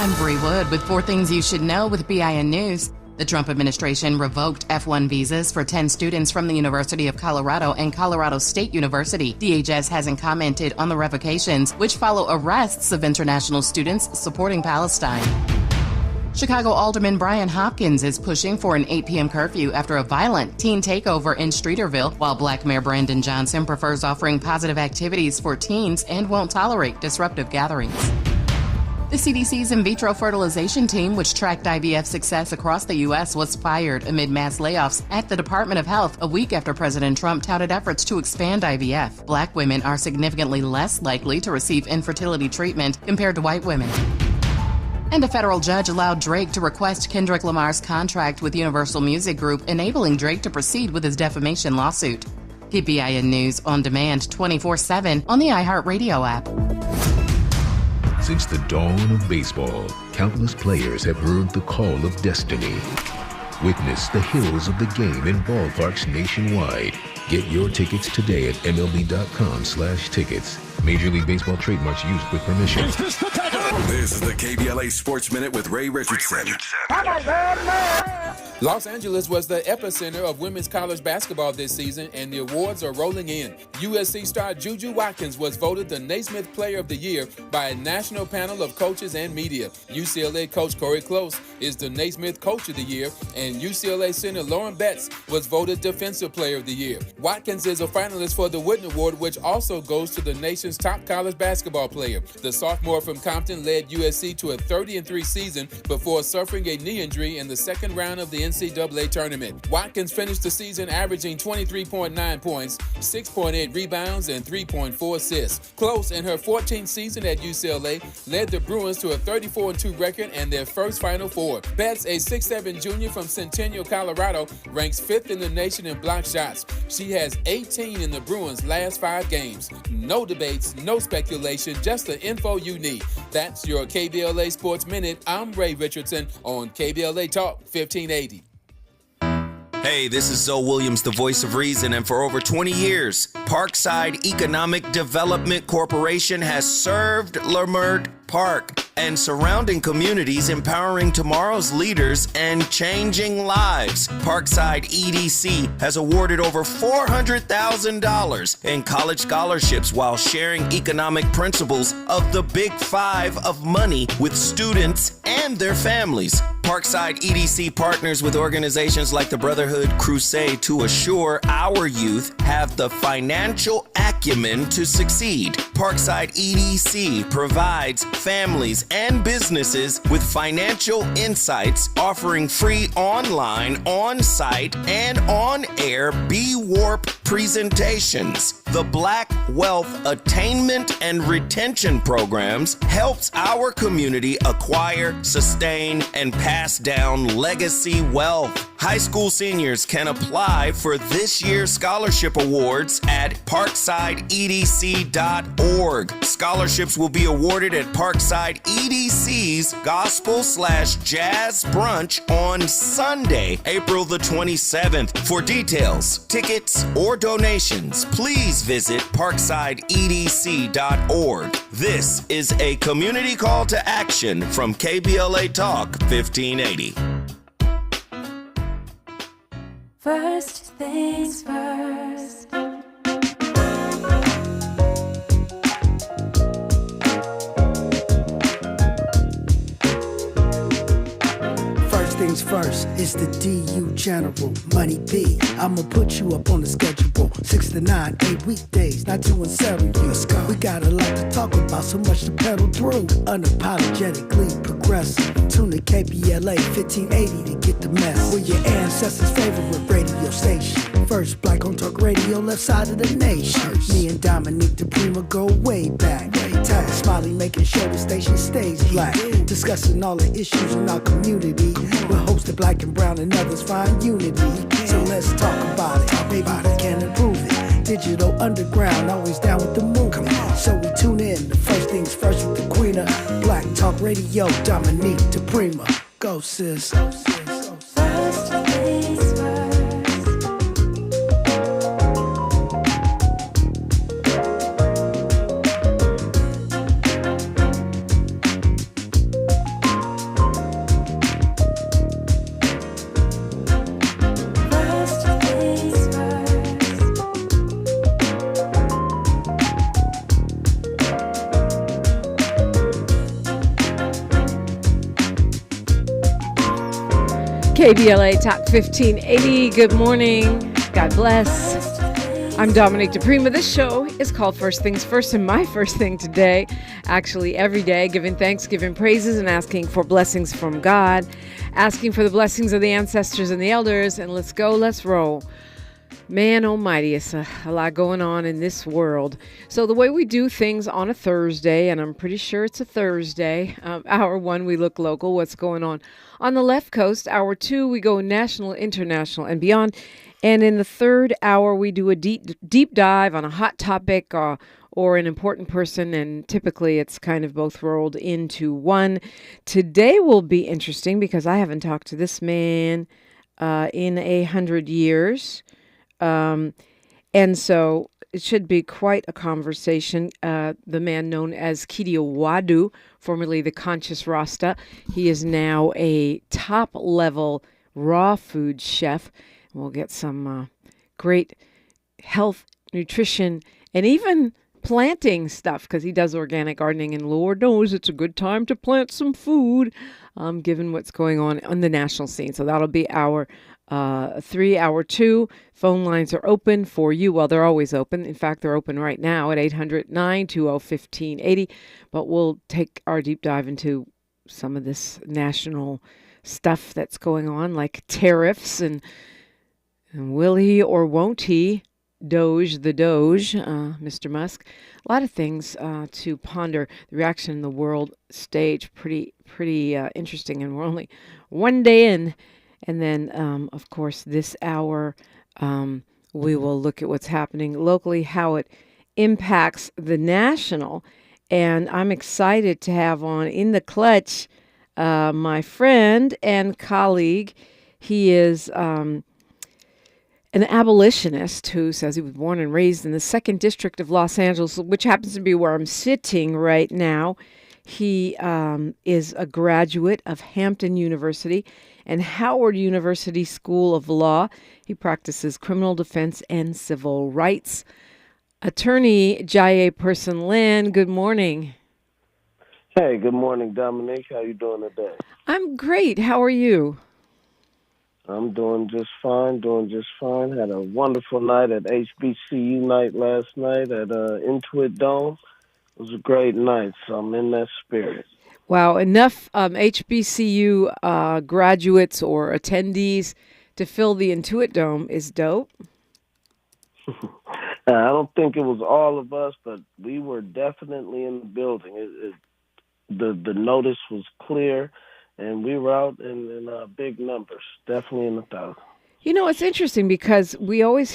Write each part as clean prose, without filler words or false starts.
I'm Bree Wood with 4 things you should know with BIN News. The Trump administration revoked F-1 visas for 10 students from the University of Colorado and Colorado State University. DHS hasn't commented on the revocations, which follow arrests of international students supporting Palestine. Chicago Alderman Brian Hopkins is pushing for an 8 p.m. curfew after a violent teen takeover in Streeterville, while Black Mayor Brandon Johnson prefers offering positive activities for teens and won't tolerate disruptive gatherings. The CDC's in vitro fertilization team, which tracked IVF success across the U.S., was fired amid mass layoffs at the Department of Health a week after President Trump touted efforts to expand IVF. Black women are significantly less likely to receive infertility treatment compared to white women. And a federal judge allowed Drake to request Kendrick Lamar's contract with Universal Music Group, enabling Drake to proceed with his defamation lawsuit. Get BIN News on demand 24/7 on the iHeartRadio app. Since the dawn of baseball, countless players have heard the call of destiny. Witness the hills of the game in ballparks nationwide. Get your tickets today at MLB.com/tickets. Major League Baseball trademarks used with permission. This is the KBLA Sports Minute with Ray Richardson. Los Angeles was the epicenter of women's college basketball this season, and the awards are rolling in. USC star Juju Watkins was voted the Naismith Player of the Year by a national panel of coaches and media. UCLA coach Corey Close is the Naismith Coach of the Year, and UCLA center Lauren Betts was voted Defensive Player of the Year. Watkins is a finalist for the Wooden Award, which also goes to the nation's top college basketball player. The sophomore from Compton led USC to a 30-3 season before suffering a knee injury in the second round of the NCAA tournament. Watkins finished the season averaging 23.9 points, 6.8 rebounds, and 3.4 assists. Close, in her 14th season at UCLA, led the Bruins to a 34-2 record and their first Final Four. Betts, a 6'7 junior from Centennial, Colorado, ranks 5th in the nation in block shots. She has 18 in the Bruins' last 5 games. No debates, no speculation, just the info you need. That's your KBLA Sports Minute. I'm Ray Richardson on KBLA Talk 1580. Hey, this is Zoe Williams, the voice of reason, and for over 20 years, Parkside Economic Development Corporation has served Leimert Park and surrounding communities, empowering tomorrow's leaders and changing lives. Parkside EDC has awarded over $400,000 in college scholarships while sharing economic principles of the Big Five of money with students and their families. Parkside EDC partners with organizations like the Brotherhood Crusade to assure our youth have the financial acumen to succeed. Parkside EDC provides families and businesses with financial insights, offering free online, on-site, and on-air B-Warp presentations. The Black Wealth Attainment and Retention Programs helps our community acquire, sustain, and pass down legacy wealth. High school seniors can apply for this year's scholarship awards at parksideedc.org. Scholarships will be awarded at Parkside EDC's Gospel/Jazz Brunch on Sunday, April the 27th. For details, tickets, or donations, please visit parksideedc.org. This is a community call to action from KBLA Talk 1580. First things first. First things first, it's the DU General, Money B. I'ma put you up on the schedule, 6 to 9, 8 weekdays, not 2 and 7. Let's go. We got a lot to talk about, so much to pedal through. Unapologetically progressive. Tune to KBLA 1580 to get the mess. We're your ancestors' favorite radio station. First black on talk radio, left side of the nation. Me and Dominique DiPrima go way back. Tap Smiley making sure the station stays black. Discussing all the issues in our community. We're hosted black and brown and others find unity. So let's talk about it. Maybe we can improve it. Digital underground, always down with the movement. So we tune in to First Things First with the Queen of Black Talk Radio, Dominique DiPrima. Go sis. First things first. KBLA Talk 1580. Good morning. God bless. I'm Dominique DiPrima. This show is called First Things First, and my first thing today, actually every day, giving thanks, giving praises, and asking for blessings from God, asking for the blessings of the ancestors and the elders, and let's go, let's roll. Man almighty, it's a lot going on in this world. So the way we do things on a Thursday, and I'm pretty sure it's a Thursday, hour one, we look local, what's going on the left coast. Hour two, we go national, international, and beyond. And in the third hour, we do a deep dive on a hot topic or an important person, and typically it's kind of both rolled into one. Today will be interesting because I haven't talked to this man in 100 years. And so it should be quite a conversation. The man known as Kidi Wadu, formerly the Conscious Rasta. He is now a top-level raw food chef. We'll get some great health, nutrition, and even planting stuff because he does organic gardening, and Lord knows it's a good time to plant some food, given what's going on the national scene. So that'll be our 3, hour 2. Phone lines are open for you. Well, they're always open. In fact, they're open right now at 800-920-1580. But we'll take our deep dive into some of this national stuff that's going on, like tariffs and will he or won't he Doge, Mr. Musk. A lot of things to ponder. The reaction in the world stage, pretty interesting. And we're only one day in. And then, of course, this hour, we will look at what's happening locally, how it impacts the national. And I'm excited to have on in the clutch my friend and colleague. He is an abolitionist who says he was born and raised in the 2nd District of Los Angeles, which happens to be where I'm sitting right now. He is a graduate of Hampton University and Howard University School of Law. He practices criminal defense and civil rights. Attorney Jaaye Person-Lynn, good morning. Hey, good morning, Dominique. How you doing today? I'm great. How are you? I'm doing just fine, Had a wonderful night at HBCU night last night at Intuit Dome. It was a great night, so I'm in that spirit. Wow, enough HBCU graduates or attendees to fill the Intuit Dome is dope. I don't think it was all of us, but we were definitely in the building. The notice was clear, and we were out in big numbers, definitely in the thousands. You know, it's interesting because we always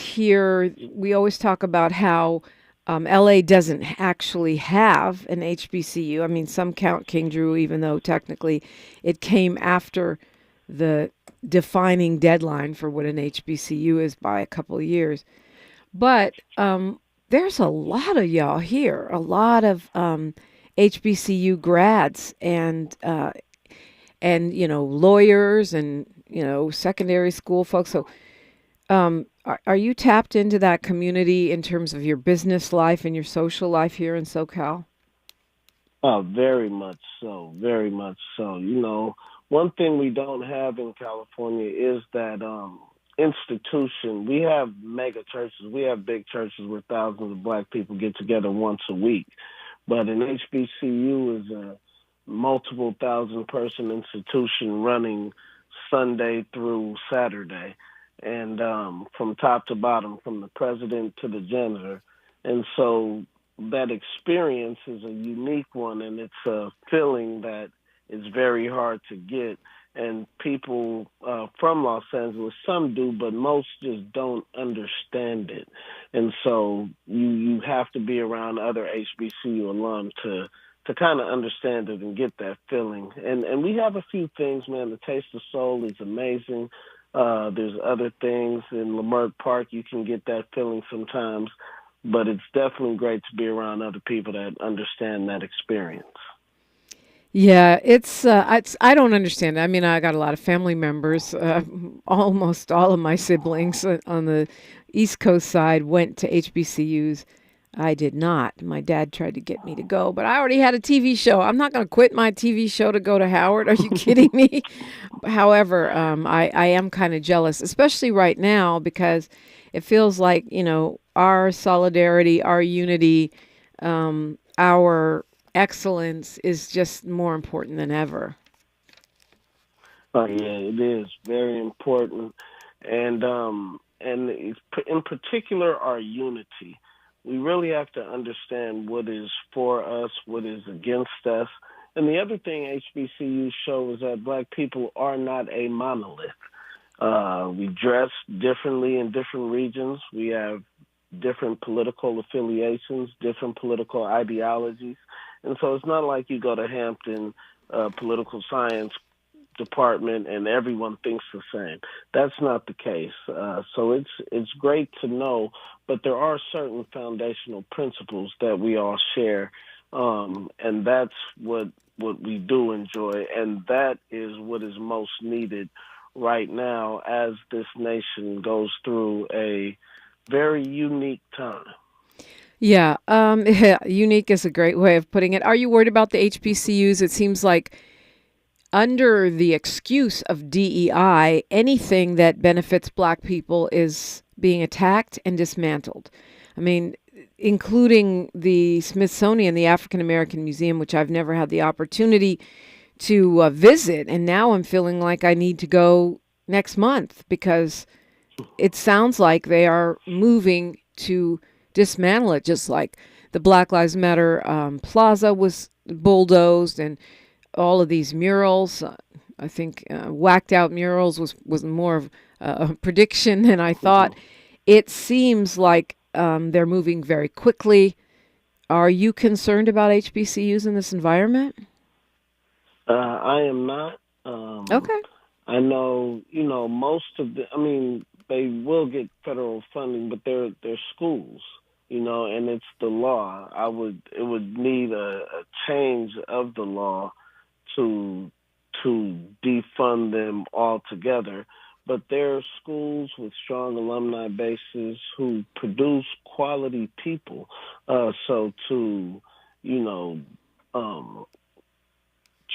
talk about how LA doesn't actually have an HBCU. I mean, some count King Drew, even though technically it came after the defining deadline for what an HBCU is by a couple of years. But there's a lot of y'all here, a lot of HBCU grads and lawyers and secondary school folks. So are you tapped into that community in terms of your business life and your social life here in SoCal? Oh, very much so, very much so. One thing we don't have in California is that institution. We have mega churches. We have big churches where thousands of black people get together once a week. But an HBCU is a multiple thousand-person institution running Sunday through Saturday, and from top to bottom, from the president to the janitor. And so that experience is a unique one, and it's a feeling that is very hard to get. And people from Los Angeles, some do, but most just don't understand it. And so you have to be around other HBCU alums to kind of understand it and get that feeling. And we have a few things, man. The Taste of Soul is amazing. There's other things in Leimert Park. You can get that feeling sometimes, but it's definitely great to be around other people that understand that experience. Yeah, it's I don't understand. I mean, I got a lot of family members. Almost all of my siblings on the East Coast side went to HBCUs. I did not. My dad tried to get me to go, but I already had a TV show. I'm not going to quit my TV show to go to Howard. Are you kidding me? However, I am kind of jealous, especially right now, because it feels like, our solidarity, our unity, our excellence is just more important than ever. Yeah, it is very important. And in particular, our unity. We really have to understand what is for us, what is against us. And the other thing HBCUs show is that Black people are not a monolith. We dress differently in different regions. We have different political affiliations, different political ideologies. And so it's not like you go to Hampton political science department and everyone thinks the same. That's not the case. So it's great to know, but there are certain foundational principles that we all share, and that's what we do enjoy, and that is what is most needed right now as this nation goes through a very unique time. Yeah, unique is a great way of putting it. Are you worried about the HBCUs? It seems like under the excuse of DEI, anything that benefits Black people is being attacked and dismantled. I mean, including the Smithsonian, the African American Museum, which I've never had the opportunity to visit. And now I'm feeling like I need to go next month because it sounds like they are moving to dismantle it, just like the Black Lives Matter plaza was bulldozed and all of these murals. I think whacked out murals was more of a prediction than I thought. It seems like they're moving very quickly. Are you concerned about HBCUs in this environment? I am not. Okay. I know, most of they will get federal funding, but they're schools, and it's the law. It would need a change of the law to defund them altogether. But they're schools with strong alumni bases who produce quality people. So to,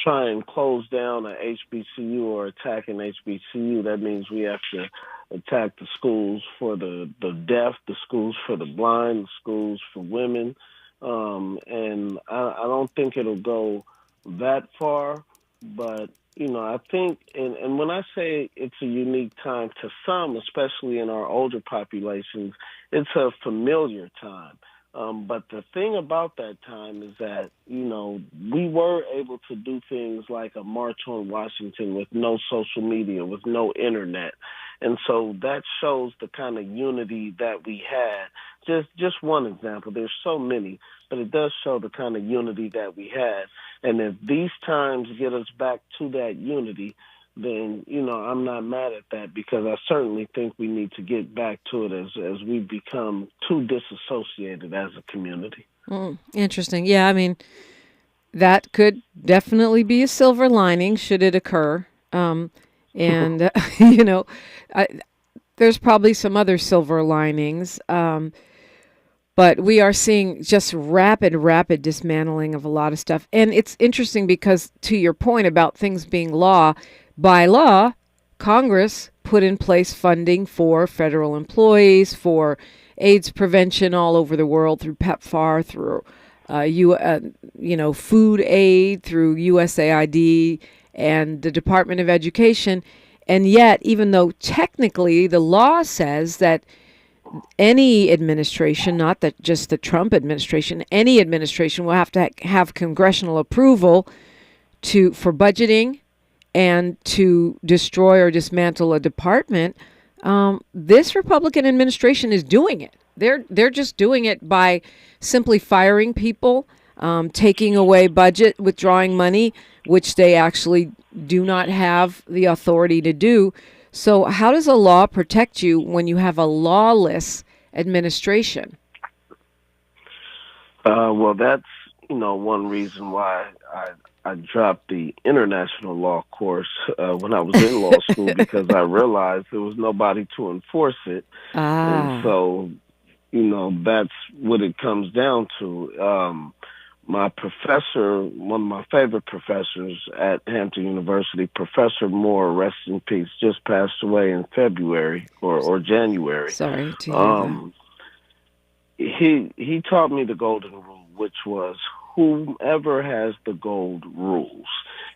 try and close down an HBCU or attack an HBCU, that means we have to attack the schools for the deaf, the schools for the blind, the schools for women. And I don't think it'll go that far, but I think, and when I say it's a unique time to some, especially in our older populations, it's a familiar time. But the thing about that time is that, we were able to do things like a March on Washington with no social media, with no internet. And so that shows the kind of unity that we had. Just one example. There's so many, but it does show the kind of unity that we had. And if these times get us back to that unity, then, I'm not mad at that because I certainly think we need to get back to it as we become too disassociated as a community. Interesting. Yeah, I mean, that could definitely be a silver lining should it occur. And, there's probably some other silver linings. But we are seeing just rapid dismantling of a lot of stuff. And it's interesting because to your point about things being law, by law, Congress put in place funding for federal employees, for AIDS prevention all over the world through PEPFAR, through food aid, through USAID and the Department of Education. And yet, even though technically the law says that any administration, not that just the Trump administration, any administration will have to have congressional approval for budgeting and to destroy or dismantle a department. This Republican administration is doing it. They're just doing it by simply firing people, taking away budget, withdrawing money, which they actually do not have the authority to do. So how does a law protect you when you have a lawless administration? Well, that's, one reason why I dropped the international law course when I was in law school because I realized there was nobody to enforce it. And so that's what it comes down to. My professor, one of my favorite professors at Hampton University, Professor Moore, rest in peace, just passed away in February or January. Sorry to hear that. He taught me the golden rule, which was whomever has the gold rules.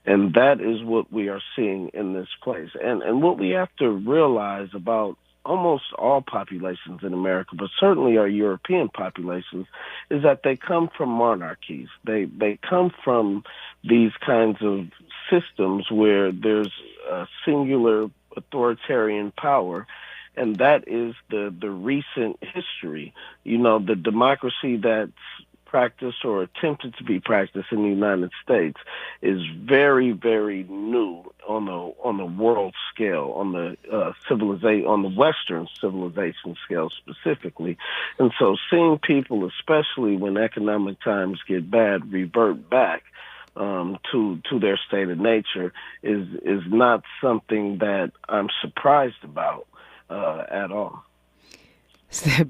And that is what we are seeing in this place. And what we have to realize about almost all populations in America, but certainly our European populations, is that they come from monarchies. They come from these kinds of systems where there's a singular authoritarian power, and that is the recent history. The democracy that's practiced or attempted to be practiced in the United States is very, very new on the world scale, on the Western civilization scale specifically. And so seeing people, especially when economic times get bad, revert back to their state of nature is not something that I'm surprised about at all.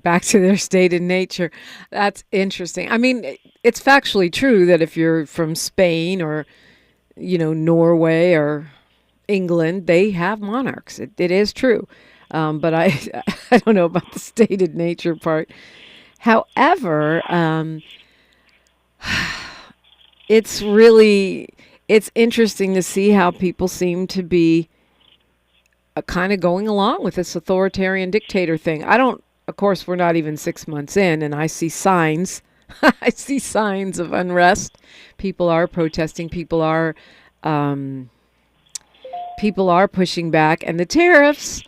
Back to their state of nature. That's interesting. I mean, it's factually true that if you're from Spain or, Norway or England, they have monarchs. It is true. But I don't know about the state of nature part. However, it's interesting to see how people seem to be kind of going along with this authoritarian dictator thing. Of course, we're not even 6 months in, and I see signs. I see signs of unrest. People are protesting. People are pushing back, and the tariffs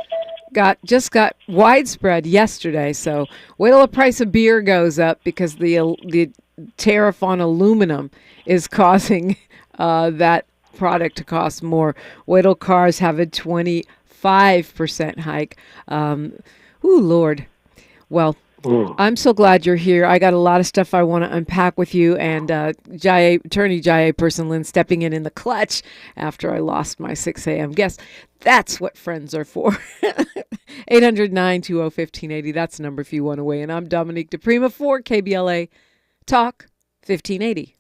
just got widespread yesterday. So wait till the price of beer goes up because the tariff on aluminum is causing that product to cost more. Wait till cars have a 25% hike. Lord. Well, I'm so glad you're here. I got a lot of stuff I want to unpack with you, and Attorney Jaaye Person-Lynn stepping in the clutch after I lost my 6 a.m. guest. That's what friends are for. 800-920-1580. That's the number if you want to weigh in. I'm Dominique DiPrima for KBLA Talk 1580.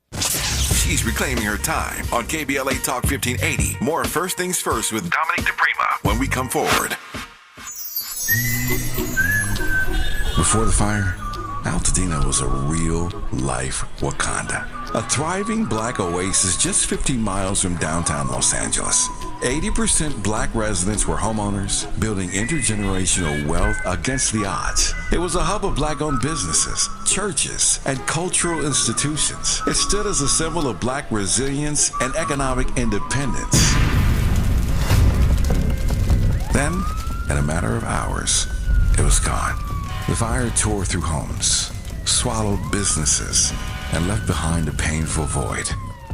She's reclaiming her time on KBLA Talk 1580. More First Things First with Dominique DiPrima when we come forward. Before the fire, Altadena was a real-life Wakanda. A thriving black oasis just 15 miles from downtown Los Angeles. 80% black residents were homeowners, building intergenerational wealth against the odds. It was a hub of black-owned businesses, churches, and cultural institutions. It stood as a symbol of black resilience and economic independence. Then, in a matter of hours, it was gone. The fire tore through homes, swallowed businesses, and left behind a painful void.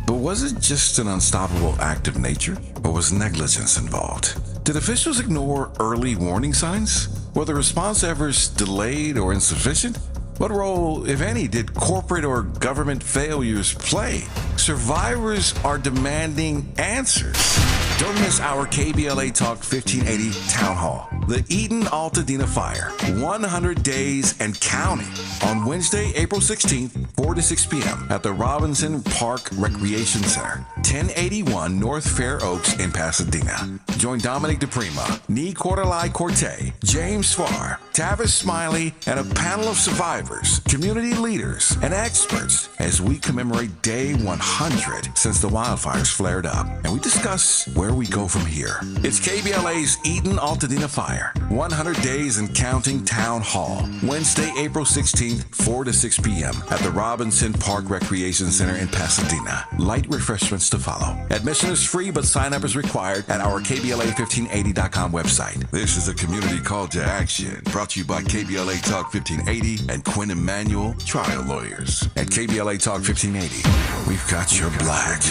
But was it just an unstoppable act of nature, or was negligence involved? Did officials ignore early warning signs? Were the response efforts delayed or insufficient? What role, if any, did corporate or government failures play? Survivors are demanding answers. Don't miss our KBLA Talk 1580 Town Hall. The Eaton-Altadena Fire, 100 days and counting. On Wednesday, April 16th, 4 to 6 p.m. at the Robinson Park Recreation Center, 1081 North Fair Oaks in Pasadena. Join Dominique DiPrima, Nee Cordelai Corte, James Farr, Tavis Smiley, and a panel of survivors, community leaders, and experts as we commemorate Day 100 since the wildfires flared up. And we discuss where we go from here. It's KBLA's Eaton-Altadena Fire, 100 days and counting Town Hall. Wednesday, April 16th, 4 to 6 p.m. at the Robinson Park Recreation Center in Pasadena. Light refreshments to follow. Admission is free, but sign-up is required at our KBLA1580.com website. This is a community call to action brought to you by KBLA Talk 1580 and Quinn Emanuel Trial Lawyers. At KBLA Talk 1580, we've got your black.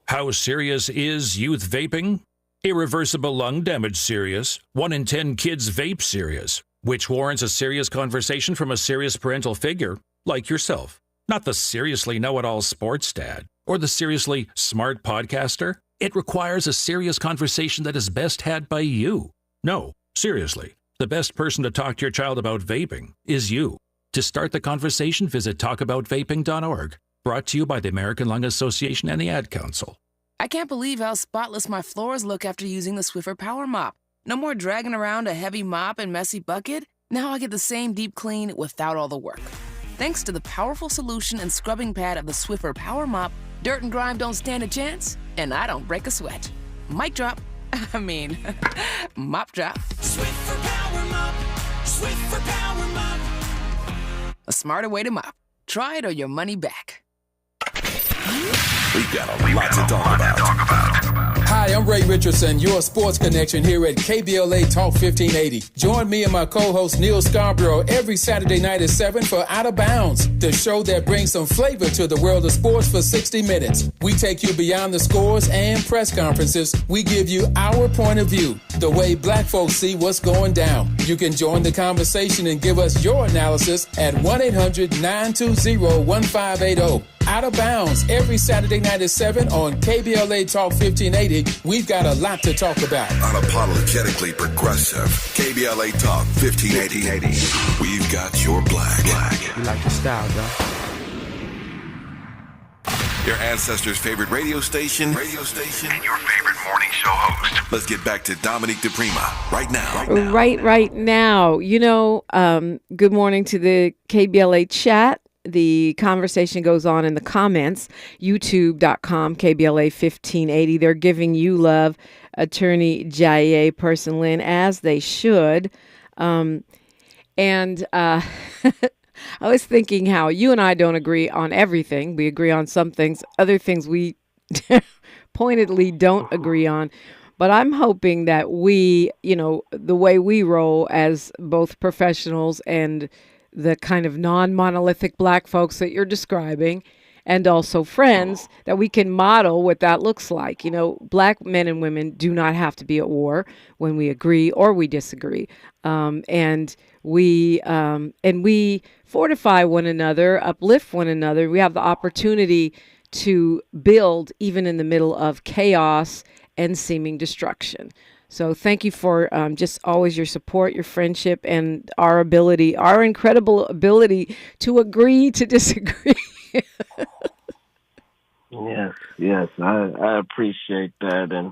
How serious is youth vaping? Irreversible lung damage serious. 1 in 10 kids vape serious, which warrants a serious conversation from a serious parental figure like yourself. Not the seriously know-it-all sports dad or the seriously smart podcaster. It requires a serious conversation that is best had by you. No, seriously. The best person to talk to your child about vaping is you. To start the conversation, visit talkaboutvaping.org. Brought to you by the American Lung Association and the Ad Council. I can't believe how spotless my floors look after using the Swiffer Power Mop. No more dragging around a heavy mop and messy bucket. Now I get the same deep clean without all the work. Thanks to the powerful solution and scrubbing pad of the Swiffer Power Mop, dirt and grime don't stand a chance, and I don't break a sweat. Mic drop. Mop drop. Swiffer Power Mop. Swiffer Power Mop. A smarter way to mop. Try it or your money back. We've got a lot to talk about. Hi, I'm Ray Richardson, your sports connection here at KBLA Talk 1580. Join me and my co-host Neil Scarborough every Saturday night at 7 for Out of Bounds, the show that brings some flavor to the world of sports for 60 minutes. We take you beyond the scores and press conferences. We give you our point of view, the way black folks see what's going down. You can join the conversation and give us your analysis at 1-800-920-1580. Out of Bounds every Saturday night at 7 on KBLA Talk 1580. We've got a lot to talk about. Unapologetically progressive. KBLA Talk 1580. We've got your black. You like the style, though. Your ancestors' favorite radio station, and your favorite morning show host. Let's get back to Dominique DiPrima right now. Right now. You know, good morning to the KBLA chat. The conversation goes on in the comments, youtube.com, KBLA 1580. They're giving you love, Attorney Jaaye Person-Lynn, as they should. I was thinking how you and I don't agree on everything. We agree on some things. Other things we pointedly don't agree on. But I'm hoping that we, you know, the way we roll as both professionals and the kind of non-monolithic black folks that you're describing, and also friends, that we can model what that looks like. You know, black men and women do not have to be at war when we agree or we disagree. And we fortify one another, uplift one another. We have the opportunity to build even in the middle of chaos and seeming destruction. So thank you for just always your support, your friendship, and our incredible ability to agree to disagree. Yes, I appreciate that. And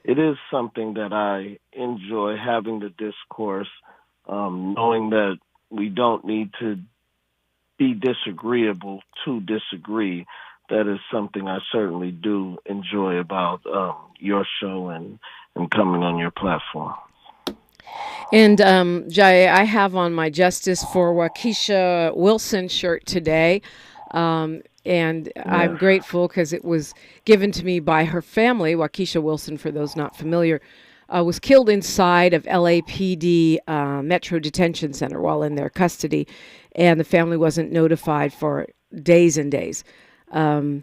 it is something that I enjoy, having the discourse, knowing that we don't need to be disagreeable to disagree. That is something I certainly do enjoy about your show and coming on your platform. And Jaaye, I have on my Justice for Waukesha Wilson shirt today. And I'm grateful because it was given to me by her family. Waukesha Wilson, for those not familiar, was killed inside of LAPD Metro Detention Center while in their custody. And the family wasn't notified for days and days. And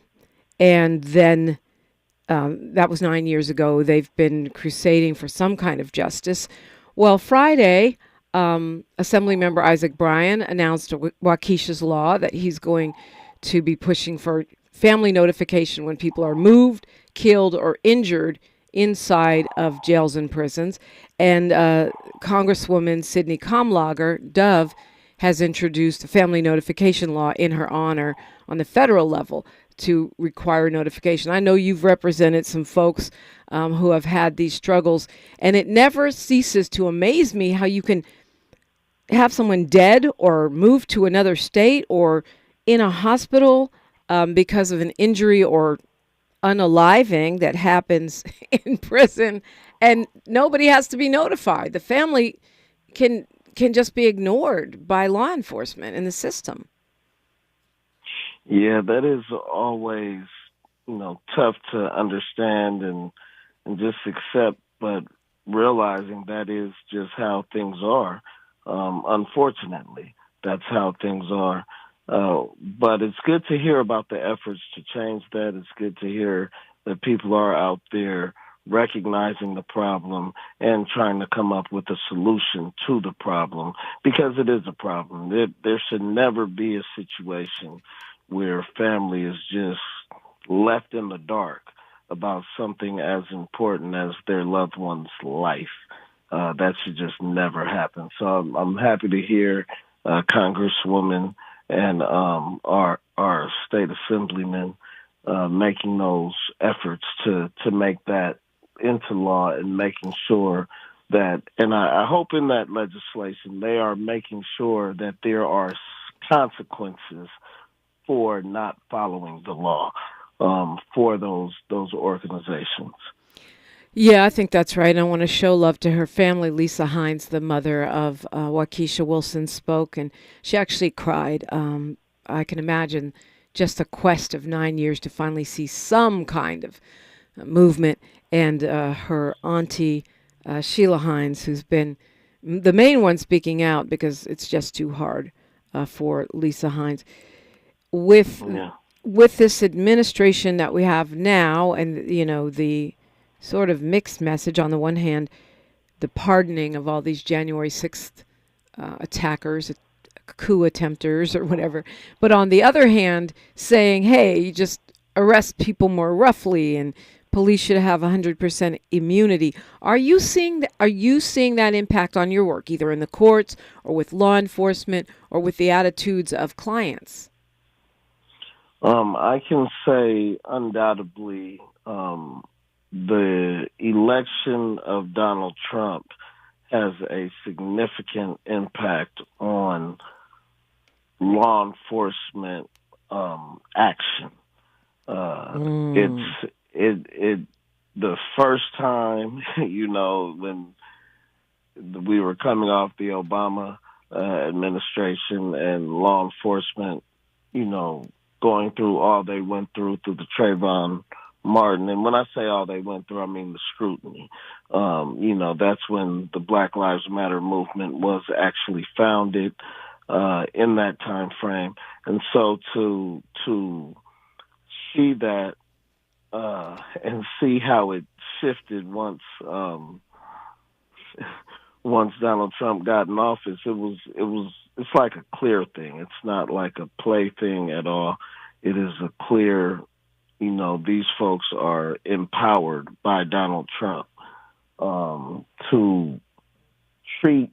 then that was 9 years ago. They've been crusading for some kind of justice. Well, Friday, Assemblymember Isaac Bryan announced Waukesha's law that he's going to be pushing for family notification when people are moved, killed, or injured inside of jails and prisons. And Congresswoman Sidney Kamlager, Dove, has introduced a family notification law in her honor on the federal level to require notification. I know you've represented some folks who have had these struggles, and it never ceases to amaze me how you can have someone dead or moved to another state or in a hospital because of an injury or unaliving that happens in prison, and nobody has to be notified. The family can just be ignored by law enforcement in the system. Yeah, that is always, tough to understand and just accept, but realizing that is just how things are. Unfortunately, that's how things are. But it's good to hear about the efforts to change that. It's good to hear that people are out there recognizing the problem and trying to come up with a solution to the problem, because it is a problem. There should never be a situation where family is just left in the dark about something as important as their loved one's life. that should just never happen. So I'm happy to hear Congresswoman and our state assemblyman making those efforts to make that into law and making sure that, and I hope in that legislation they are making sure that there are consequences for not following the law for those organizations. Yeah, I think that's right. I want to show love to her family. Lisa Hines, the mother of Waukesha Wilson, spoke, and she actually cried. I can imagine just a quest of 9 years to finally see some kind of movement. And her auntie, Sheila Hines, who's been the main one speaking out because it's just too hard for Lisa Hines. With this administration that we have now, and, you know, the sort of mixed message, on the one hand, the pardoning of all these January 6th attackers, coup attempters or whatever, but on the other hand, saying, hey, you just arrest people more roughly and police should have 100% immunity. Are you seeing that impact on your work, either in the courts or with law enforcement or with the attitudes of clients? I can say undoubtedly the election of Donald Trump has a significant impact on law enforcement action. It's the first time, you know, when we were coming off the Obama administration and law enforcement, you know, going through all they went through the Trayvon Martin. And when I say all they went through, I mean the scrutiny. You know, that's when the Black Lives Matter movement was actually founded in that time frame. And so to see that and see how it shifted once Donald Trump got in office, it's like a clear thing. It's not like a play thing at all. It is a clear, you know, these folks are empowered by Donald Trump to treat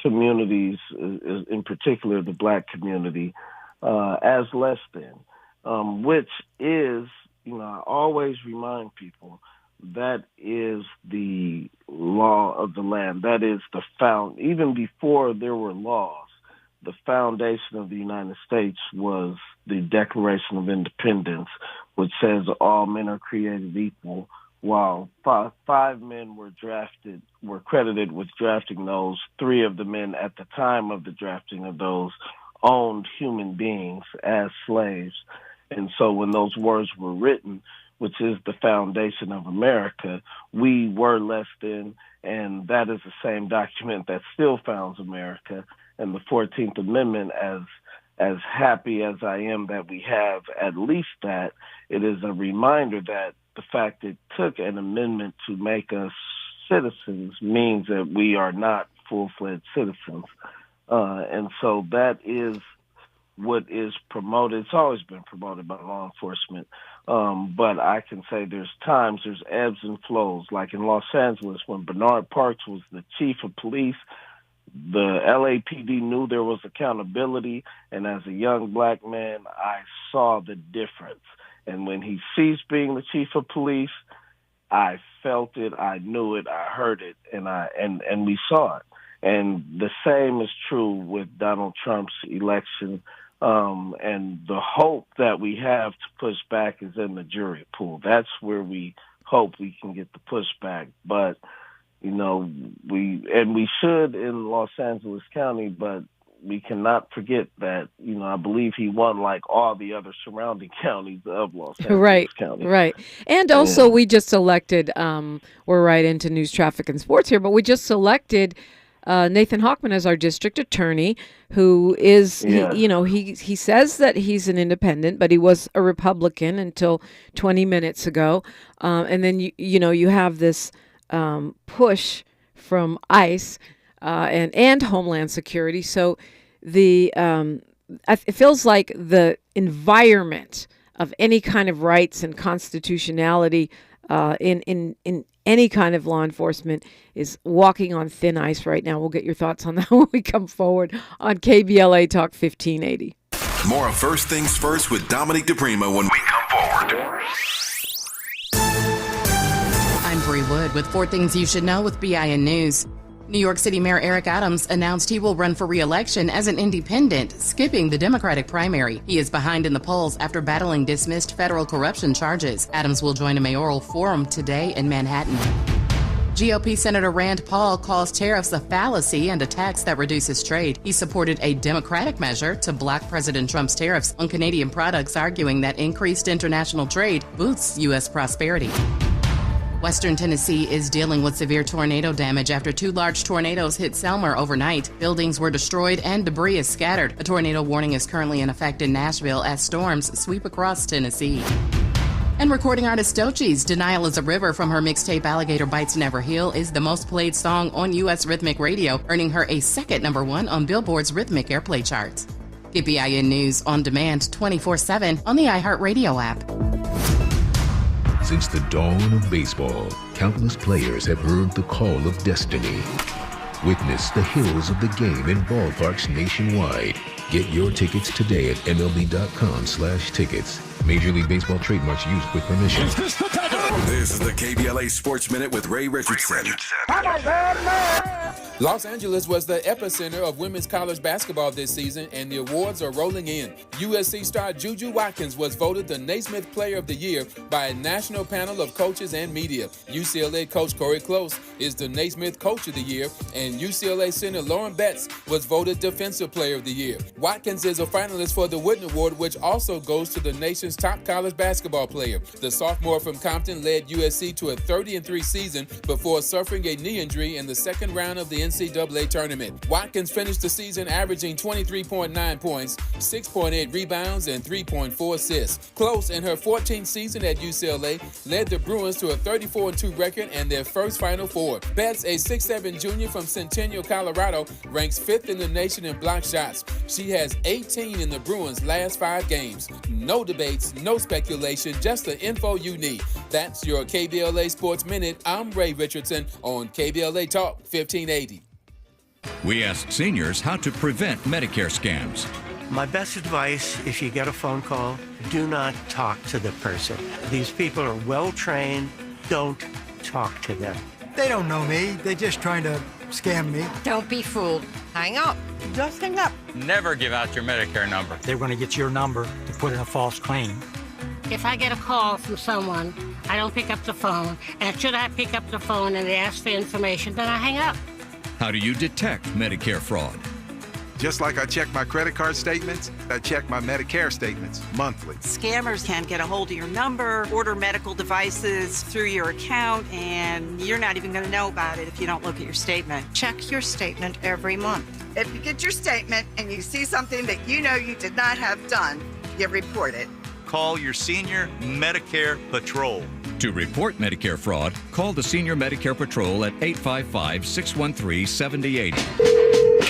communities, in particular the Black community, as less than, which is, you know, I always remind people, that is the law of the land. That is even before there were laws, the foundation of the United States was the Declaration of Independence, which says all men are created equal. While five men were credited with drafting those, three of the men at the time of the drafting of those owned human beings as slaves. And so when those words were written, which is the foundation of America, we were less than, and that is the same document that still founds America. And the 14th Amendment, as happy as I am that we have at least that, it is a reminder that the fact it took an amendment to make us citizens means that we are not full-fledged citizens. And so that is what is promoted. It's always been promoted by law enforcement. But I can say there's ebbs and flows. Like in Los Angeles, when Bernard Parks was the chief of police, the LAPD knew there was accountability. And as a young Black man, I saw the difference. And when he ceased being the chief of police, I felt it, I knew it, I heard it, and we saw it. And the same is true with Donald Trump's election. And the hope that we have to push back is in the jury pool. That's where we hope we can get the pushback. But, you know, we should in Los Angeles County, but we cannot forget that, you know, I believe he won like all the other surrounding counties of Los Angeles County. Right. And also we just elected, we're right into news, traffic, and sports here, but we just selected Nathan Hochman as our district attorney, who is, he says that he's an independent, but he was a Republican until 20 minutes ago. And then, you have this push from ICE and Homeland Security. So it feels like the environment of any kind of rights and constitutionality in any kind of law enforcement is walking on thin ice right now. We'll get your thoughts on that when we come forward on KBLA Talk 1580. More of First Things First with Dominique DiPrima when we come forward. I'm Bree Wood with 4 Things You Should Know with BIN News. New York City Mayor Eric Adams announced he will run for re-election as an independent, skipping the Democratic primary. He is behind in the polls after battling dismissed federal corruption charges. Adams will join a mayoral forum today in Manhattan. GOP Senator Rand Paul calls tariffs a fallacy and a tax that reduces trade. He supported a Democratic measure to block President Trump's tariffs on Canadian products, arguing that increased international trade boosts U.S. prosperity. Western Tennessee is dealing with severe tornado damage after 2 large tornadoes hit Selmer overnight. Buildings were destroyed and debris is scattered. A tornado warning is currently in effect in Nashville as storms sweep across Tennessee. And recording artist Doechie's Denial is a River from her mixtape Alligator Bites Never Heal is the most played song on U.S. rhythmic radio, earning her a second #1 on Billboard's rhythmic airplay charts. Get BIN News on demand 24/7 on the iHeartRadio app. Since the dawn of baseball, countless players have heard the call of destiny. Witness the hills of the game in ballparks nationwide. Get your tickets today at MLB.com/tickets. Major League Baseball trademarks used with permission. This is the KBLA Sports Minute with Ray Richardson. Los Angeles was the epicenter of women's college basketball this season, and the awards are rolling in. USC star Juju Watkins was voted the Naismith Player of the Year by a national panel of coaches and media. UCLA coach Corey Close is the Naismith Coach of the Year, and UCLA center Lauren Betts was voted Defensive Player of the Year. Watkins is a finalist for the Wooden Award, which also goes to the nation's top college basketball player. The sophomore from Compton led USC to a 30-3 season before suffering a knee injury in the second round of the NCAA tournament. Watkins finished the season averaging 23.9 points, 6.8 rebounds, and 3.4 assists. Close, in her 14th season at UCLA, led the Bruins to a 34-2 record and their first Final Four. Betts, a 6'7 junior from Centennial, Colorado, ranks 5th in the nation in block shots. She has 18 in the Bruins' last 5 games. No debates, no speculation, just the info you need. That's your KBLA Sports Minute. I'm Ray Richardson on KBLA Talk 1580. We ask seniors how to prevent Medicare scams. My best advice, if you get a phone call, do not talk to the person. These people are well trained. Don't talk to them. They don't know me. They're just trying to scam me. Don't be fooled. Hang up. Just hang up. Never give out your Medicare number. They're going to get your number to put in a false claim. If I get a call from someone, I don't pick up the phone. And should I pick up the phone and they ask for information, then I hang up. How do you detect Medicare fraud? Just like I check my credit card statements, I check my Medicare statements monthly. Scammers can get a hold of your number, order medical devices through your account, and you're not even going to know about it if you don't look at your statement. Check your statement every month. If you get your statement and you see something that you know you did not have done, you report it. Call your senior Medicare Patrol. To report Medicare fraud, call the Senior Medicare Patrol at 855-613-7080.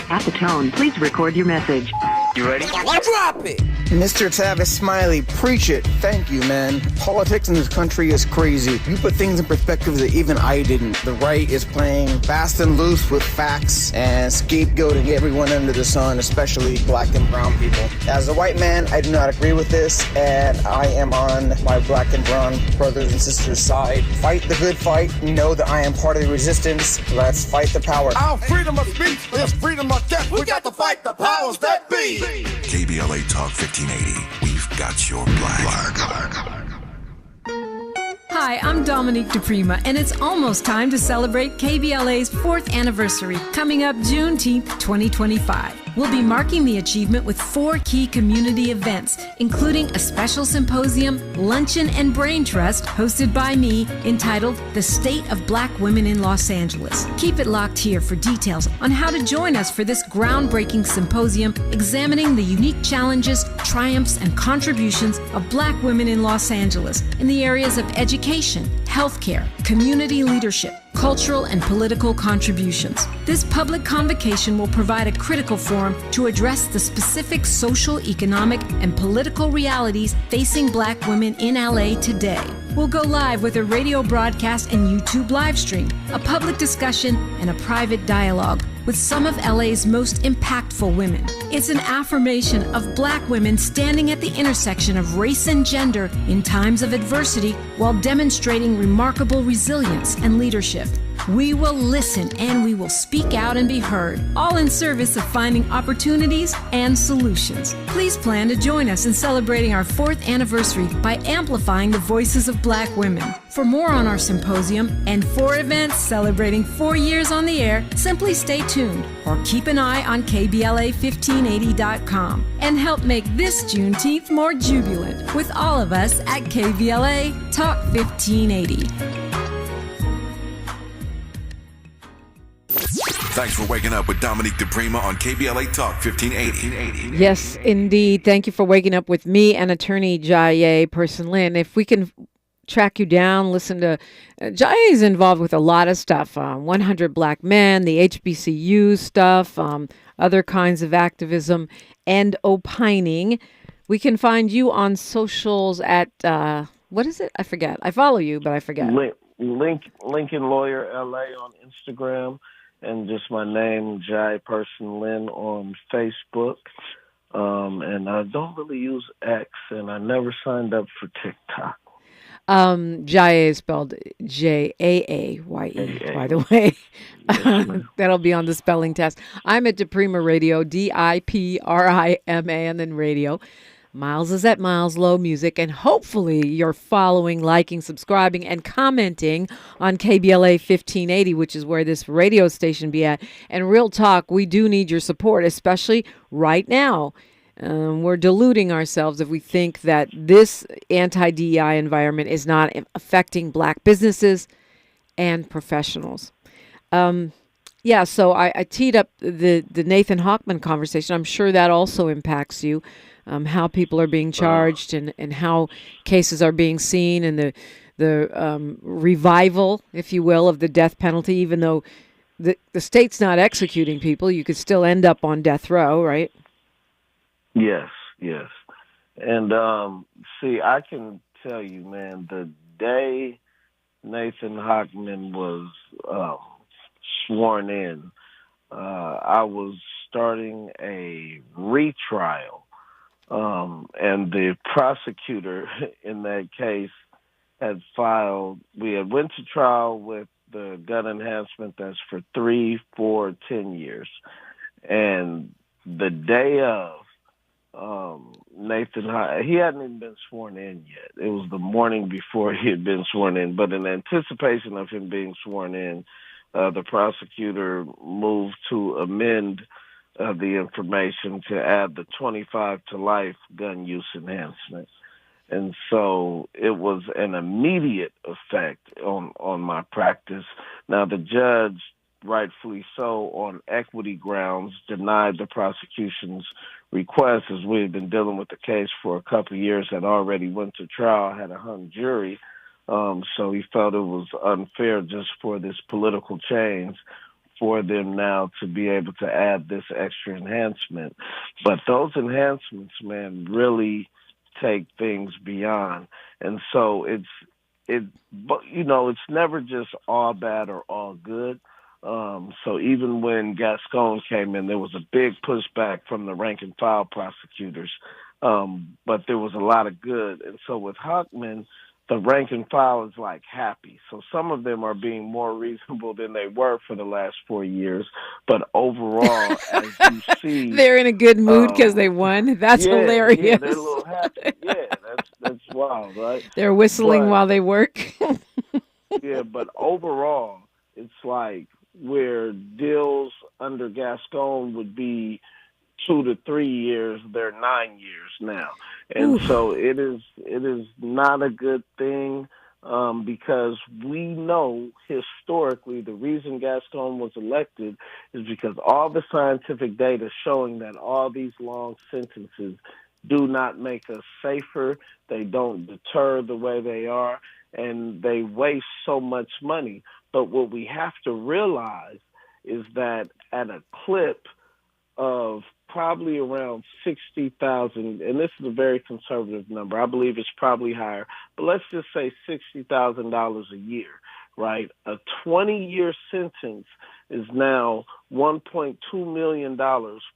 At the tone, please record your message. You ready? Drop it! Mr. Tavis Smiley, preach it. Thank you, man. Politics in this country is crazy. You put things in perspective that even I didn't. The right is playing fast and loose with facts and scapegoating everyone under the sun, especially black and brown people. As a white man, I do not agree with this, and I am on my black and brown brothers and sisters' side. Fight the good fight. Know that I am part of the resistance. Let's fight the power. Our freedom of speech is freedom of death. We got to fight the powers that be. KBLA Talk 1580. We've got your black. Hi, I'm Dominique DiPrima, and it's almost time to celebrate KBLA's 4th anniversary, coming up Juneteenth 2025. We'll be marking the achievement with 4 key community events, including a special symposium, luncheon, and brain trust hosted by me entitled The State of Black Women in Los Angeles. Keep it locked here for details on how to join us for this groundbreaking symposium examining the unique challenges, triumphs, and contributions of Black women in Los Angeles in the areas of education, healthcare, community leadership, cultural and political contributions. This public convocation will provide a critical forum to address the specific social, economic, and political realities facing Black women in LA today. We'll go live with a radio broadcast and YouTube live stream, a public discussion, and a private dialogue with some of LA's most impactful women. It's an affirmation of Black women standing at the intersection of race and gender in times of adversity while demonstrating remarkable resilience and leadership. We will listen and we will speak out and be heard, all in service of finding opportunities and solutions. Please plan to join us in celebrating our 4th anniversary by amplifying the voices of Black women. For more on our symposium and 4 events celebrating 4 years on the air, simply stay tuned or keep an eye on KBLA1580.com and help make this Juneteenth more jubilant with all of us at KBLA Talk 1580. Thanks for waking up with Dominique DiPrima on KBLA Talk 1580. Yes, indeed. Thank you for waking up with me and attorney Jaaye Person-Lynn. If we can track you down, listen to Jaaye is involved with a lot of stuff. 100 Black Men, the HBCUs stuff, other kinds of activism, and opining. We can find you on socials at, what is it? I forget. I follow you, but I forget. Lincoln Lawyer LA on Instagram. And just my name, Jaaye Person-Lynn, on Facebook. And I don't really use X, and I never signed up for TikTok. Jaaye is spelled Jaaye, by the way. That'll be on the spelling test. I'm at DiPrima Radio, DiPrima, and then radio. Miles is at Miles Low Music, and hopefully you're following, liking, subscribing, and commenting on KBLA 1580, which is where this radio station be at. And real talk, we do need your support, especially right now. We're deluding ourselves if we think that this anti-DEI environment is not affecting Black businesses and professionals. So I teed up the Nathan Hochman conversation. I'm sure that also impacts you. How people are being charged and how cases are being seen, and the revival, if you will, of the death penalty. Even though the state's not executing people, you could still end up on death row, right? Yes. And see, I can tell you, man, the day Nathan Hochman was sworn in, I was starting a retrial. And the prosecutor in that case had filed, we had went to trial with the gun enhancement that's for 3, 4, 10 years. And the day of, Nathan, he hadn't even been sworn in yet. It was the morning before he had been sworn in. But in anticipation of him being sworn in, the prosecutor moved to amend the information to add the 25 to life gun use enhancement. And so it was an immediate effect on my practice. Now, the judge, rightfully so, on equity grounds, denied the prosecution's request, as we had been dealing with the case for a couple of years, had already went to trial, had a hung jury. So he felt it was unfair just for this political change for them now to be able to add this extra enhancement. But those enhancements, man, really take things beyond. And so it's never just all bad or all good. So even when Gascon came in, there was a big pushback from the rank and file prosecutors. But there was a lot of good. And so with Hochman, the rank and file is like happy. So some of them are being more reasonable than they were for the last 4 years. But overall, as you see, they're in a good mood because they won. That's hilarious. Yeah, they're a little happy. Yeah, that's wild, right? They're whistling while they work. Yeah, but overall, it's like where deals under Gascon would be 2 to 3 years, they're 9 years now. And so it is not a good thing because we know historically the reason Gascon was elected is because all the scientific data showing that all these long sentences do not make us safer, they don't deter the way they are, and they waste so much money. But what we have to realize is that at a clip of probably around 60,000, and this is a very conservative number. I believe it's probably higher, but let's just say $60,000 a year, right? A 20-year sentence is now $1.2 million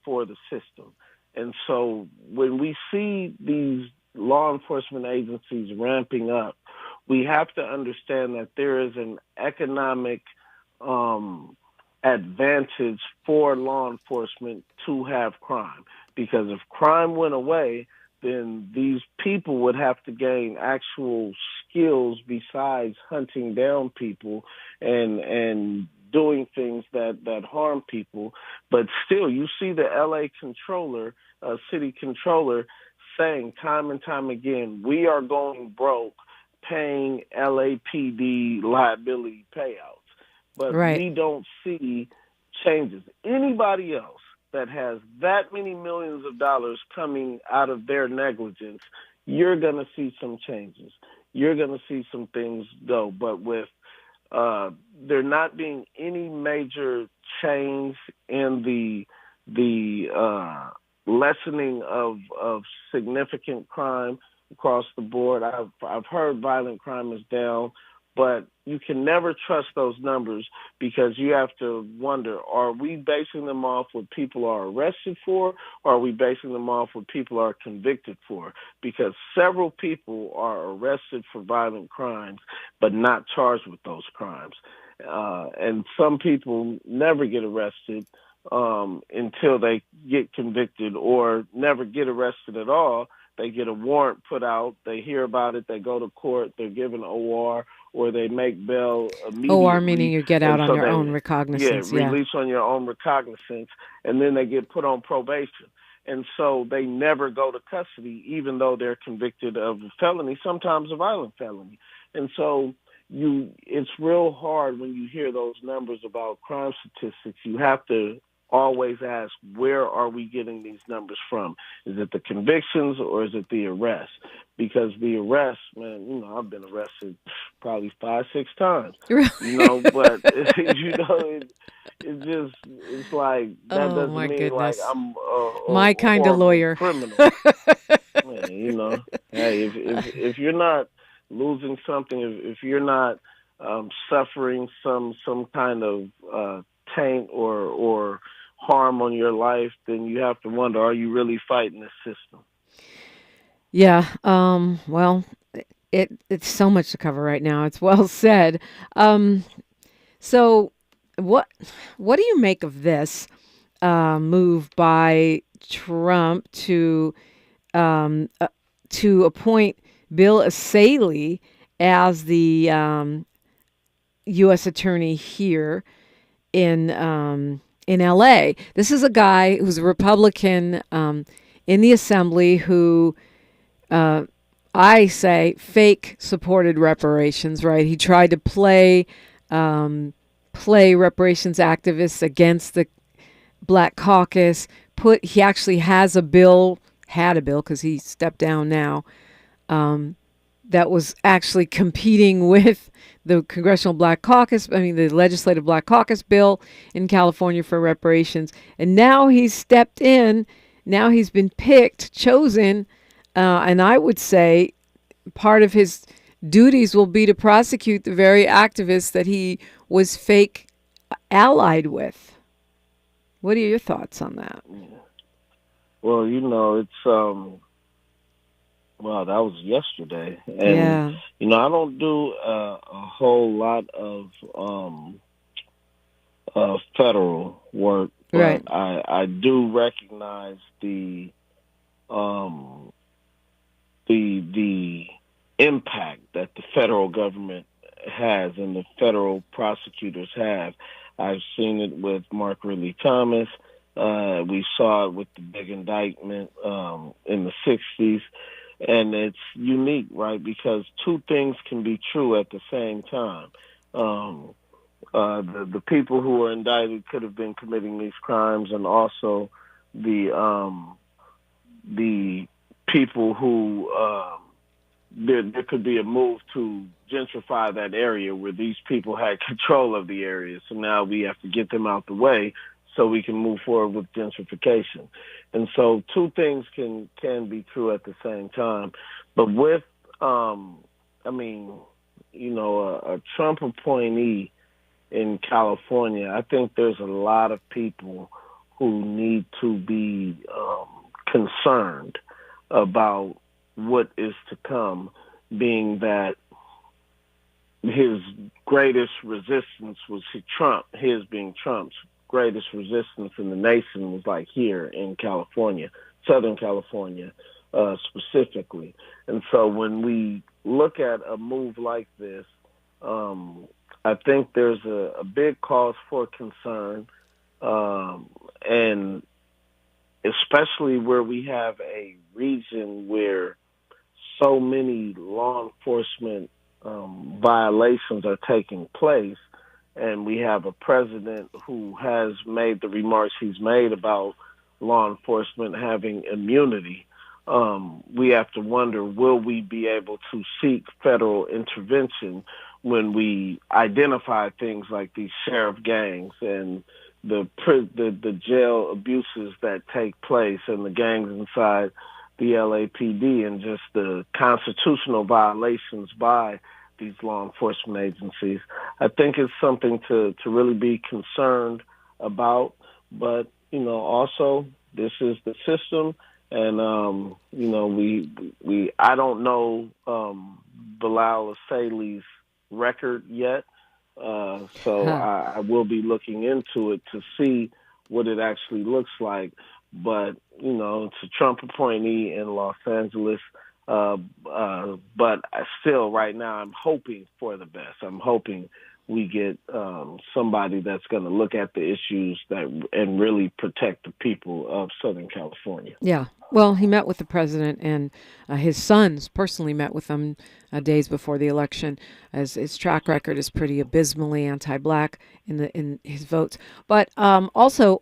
for the system. And so when we see these law enforcement agencies ramping up, we have to understand that there is an economic advantage for law enforcement to have crime. Because if crime went away, then these people would have to gain actual skills besides hunting down people and doing things that harm people. But still, you see the LA controller, city controller, saying time and time again, we are going broke paying LAPD liability payouts. But we don't see changes. Anybody else that has that many millions of dollars coming out of their negligence, you're going to see some changes. You're going to see some things go. But with there not being any major change in the lessening of significant crime across the board, I've heard violent crime is down, but you can never trust those numbers because you have to wonder, are we basing them off what people are arrested for, or are we basing them off what people are convicted for? Because several people are arrested for violent crimes but not charged with those crimes. And some people never get arrested until they get convicted, or never get arrested at all. They get a warrant put out, they hear about it, they go to court, they're given OR, or they make bail immediately. OR meaning you get out on your own recognizance. Yeah, release on your own recognizance, and then they get put on probation. And so they never go to custody, even though they're convicted of a felony, sometimes a violent felony. And so it's real hard when you hear those numbers about crime statistics. You have to always ask, where are we getting these numbers from? Is it the convictions or is it the arrests? Because the arrests, man, I've been arrested probably 5-6 times. Really? But it's like, that doesn't mean goodness. like I'm my kind of lawyer criminal. Man, hey, if you're not losing something, if you're not suffering some kind of taint or harm on your life, then you have to wonder, are you really fighting the system? Yeah. Well, it's so much to cover right now. It's well said. So what do you make of this move by Trump to appoint Bill Asalee as the U.S. attorney here in LA? This is a guy who's a Republican in the Assembly who I say fake supported reparations, right? He tried to play reparations activists against the Black Caucus. He actually had a bill because he stepped down now, that was actually competing with the Congressional Black Caucus, the Legislative Black Caucus bill in California for reparations. And now he's stepped in. Now he's been chosen. And I would say part of his duties will be to prosecute the very activists that he was fake allied with. What are your thoughts on that? Well, it's well, that was yesterday, and I don't do a whole lot of federal work, but right. I do recognize the impact that the federal government has and the federal prosecutors have. I've seen it with Mark Ridley Thomas. We saw it with the big indictment in the 60s. And it's unique, right, because two things can be true at the same time. The people who were indicted could have been committing these crimes, and also the people who there could be a move to gentrify that area where these people had control of the area. So now we have to get them out the way so we can move forward with gentrification. And so two things can be true at the same time. But with, a Trump appointee in California, I think there's a lot of people who need to be concerned about what is to come, being that his greatest resistance was Trump, his being Trump's greatest resistance in the nation was like here in California, Southern California specifically. And so when we look at a move like this, I think there's a big cause for concern, and especially where we have a region where so many law enforcement violations are taking place, and we have a president who has made the remarks he's made about law enforcement having immunity. We have to wonder, will we be able to seek federal intervention when we identify things like these sheriff gangs and the jail abuses that take place and the gangs inside the LAPD and just the constitutional violations by these law enforcement agencies? I think it's something to really be concerned about. But, also this is the system. And, I don't know Bilal Asaili's record yet. So I will be looking into it to see what it actually looks like. But, it's a Trump appointee in Los Angeles. But still, right now, I'm hoping for the best. I'm hoping we get somebody that's going to look at the issues and really protect the people of Southern California. Yeah. Well, he met with the president, and his sons personally met with him days before the election, as his track record is pretty abysmally anti-black in his votes. But also,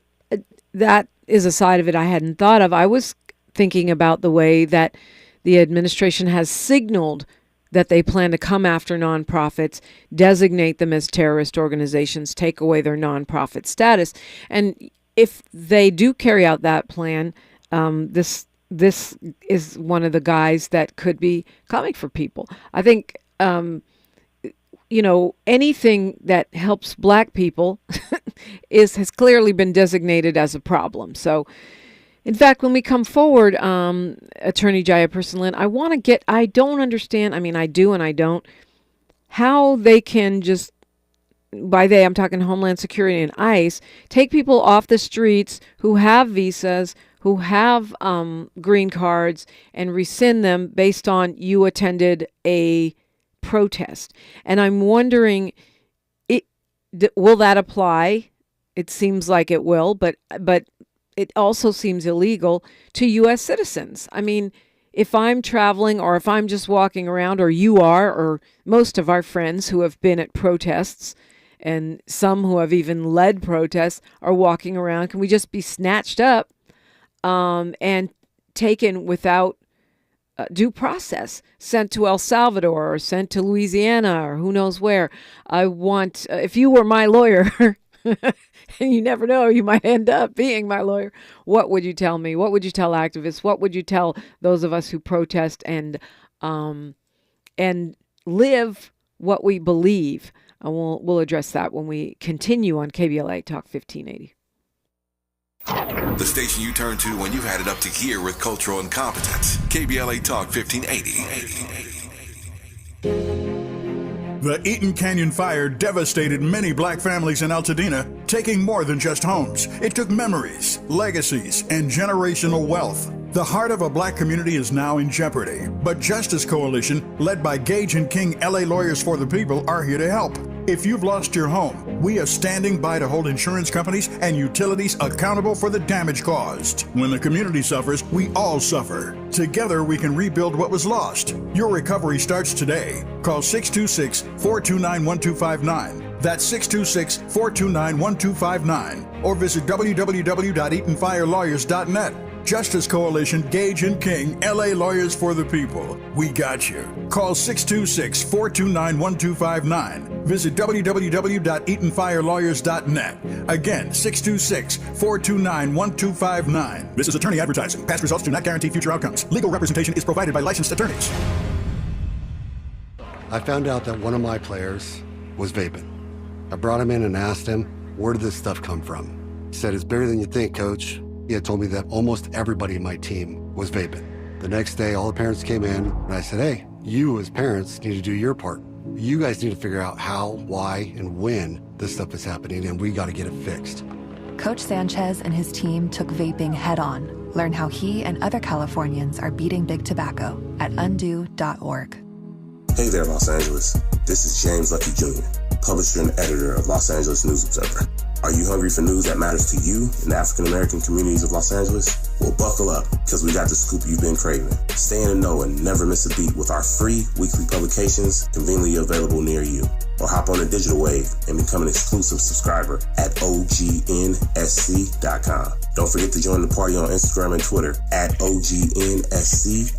that is a side of it I hadn't thought of. I was thinking about the way that the administration has signaled that they plan to come after nonprofits, designate them as terrorist organizations, take away their nonprofit status. And if they do carry out that plan, this is one of the guys that could be coming for people. I think, anything that helps black people has clearly been designated as a problem. So, in fact, when we come forward, Attorney Jaaye Person-Lynn, I don't understand, I do and I don't, how they can just, by they, I'm talking Homeland Security and ICE, take people off the streets who have visas, who have green cards, and rescind them based on you attended a protest. And I'm wondering, will that apply? It seems like it will, but it also seems illegal to U.S. citizens. If I'm traveling or if I'm just walking around, or you are, or most of our friends who have been at protests, and some who have even led protests are walking around, can we just be snatched up and taken without due process, sent to El Salvador or sent to Louisiana or who knows where? If you were my lawyer, and you never know, you might end up being my lawyer, what would you tell me? What would you tell activists? What would you tell those of us who protest and live what we believe? We'll address that when we continue on KBLA Talk 1580. The station you turn to when you've had it up to here with cultural incompetence. KBLA Talk 1580. The Eaton Canyon fire devastated many black families in Altadena, taking more than just homes. It took memories, legacies, and generational wealth. The heart of a black community is now in jeopardy, but Justice Coalition, led by Gage and King LA Lawyers for the People, are here to help. If you've lost your home, we are standing by to hold insurance companies and utilities accountable for the damage caused. When the community suffers, we all suffer. Together, we can rebuild what was lost. Your recovery starts today. Call 626-429-1259. That's 626-429-1259. Or visit www.eatonfirelawyers.net. Justice Coalition, Gage and King, LA Lawyers for the People. We got you. Call 626-429-1259. Visit www.eatonfirelawyers.net. Again, 626-429-1259. This is attorney advertising. Past results do not guarantee future outcomes. Legal representation is provided by licensed attorneys. I found out that one of my players was vaping. I brought him in and asked him, where did this stuff come from? He said, it's bigger than you think, coach. He had told me that almost everybody in my team was vaping. The next day, all the parents came in, and I said, hey, you as parents need to do your part. You guys need to figure out how, why, and when this stuff is happening, and we got to get it fixed. Coach Sanchez and his team took vaping head-on. Learn how he and other Californians are beating big tobacco at undo.org. Hey there, Los Angeles. This is James Lucky Jr., publisher and editor of Los Angeles News Observer. Are you hungry for news that matters to you in the African-American communities of Los Angeles? Well, buckle up, because we got the scoop you've been craving. Stay in the know and never miss a beat with our free weekly publications conveniently available near you. Or hop on the digital wave and become an exclusive subscriber at OGNSC.com. Don't forget to join the party on Instagram and Twitter at OGNSCINC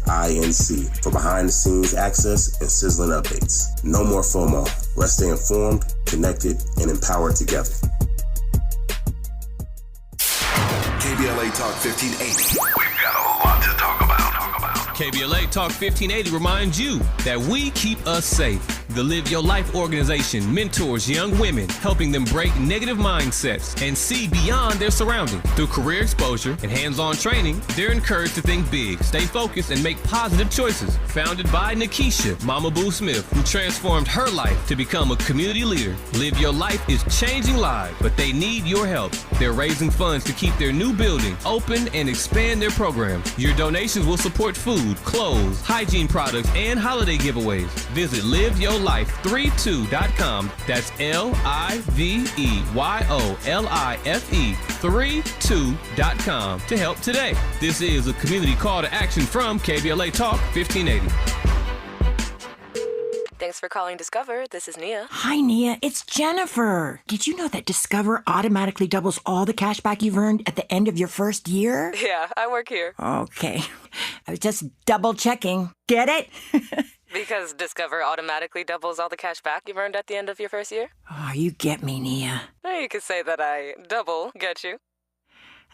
for behind-the-scenes access and sizzling updates. No more FOMO. Let's stay informed, connected, and empowered together. KBLA Talk 1580. We've got a lot to talk about. KBLA Talk 1580 reminds you that we keep us safe. The Live Your Life organization mentors young women, helping them break negative mindsets and see beyond their surroundings. Through career exposure and hands-on training, they're encouraged to think big, stay focused, and make positive choices. Founded by Nikisha Mama Boo Smith, who transformed her life to become a community leader. Live Your Life is changing lives, but they need your help. They're raising funds to keep their new building open and expand their programs. Your donations will support food, clothes, hygiene products, and holiday giveaways. Visit liveyourlife32.com. That's LIVEYOLIFE32.com to help today. This is a community call to action from KBLA Talk 1580. Thanks for calling Discover. This is Nia. Hi, Nia. It's Jennifer. Did you know that Discover automatically doubles all the cash back you've earned at the end of your first year? Yeah, I work here. Okay. I was just double checking. Get it? Because Discover automatically doubles all the cash back you've earned at the end of your first year? Oh, you get me, Nia. You could say that I double get you.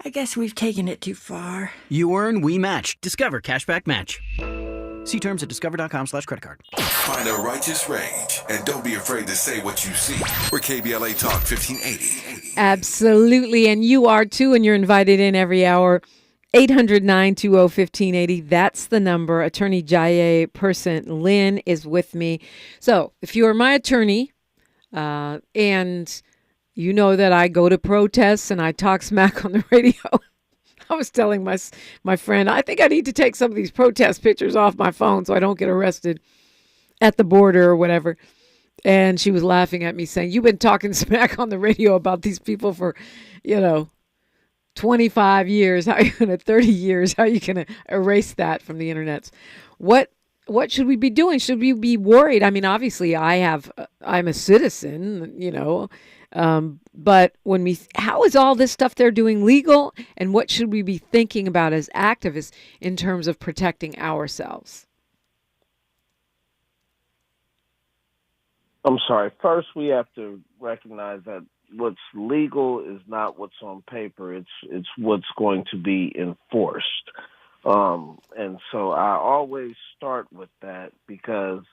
I guess we've taken it too far. You earn, we match. Discover Cashback Match. See terms at discover.com/creditcard. Find a righteous rage and don't be afraid to say what you see. We're KBLA Talk 1580. Absolutely. And you are too, and you're invited in every hour. 800-920-1580. That's the number. Attorney Jaaye Person-Lynn is with me. So if you are my attorney and you know that I go to protests and I talk smack on the radio, I was telling my friend, I think I need to take some of these protest pictures off my phone so I don't get arrested at the border or whatever. And she was laughing at me saying, you've been talking smack on the radio about these people for, 25 years. How are you going to 30 years? How are you going to erase that from the internet? What should we be doing? Should we be worried? I mean, obviously I'm a citizen, but how is all this stuff they're doing legal, and what should we be thinking about as activists in terms of protecting ourselves? I'm sorry. First, we have to recognize that what's legal is not what's on paper. It's what's going to be enforced. And so I always start with that because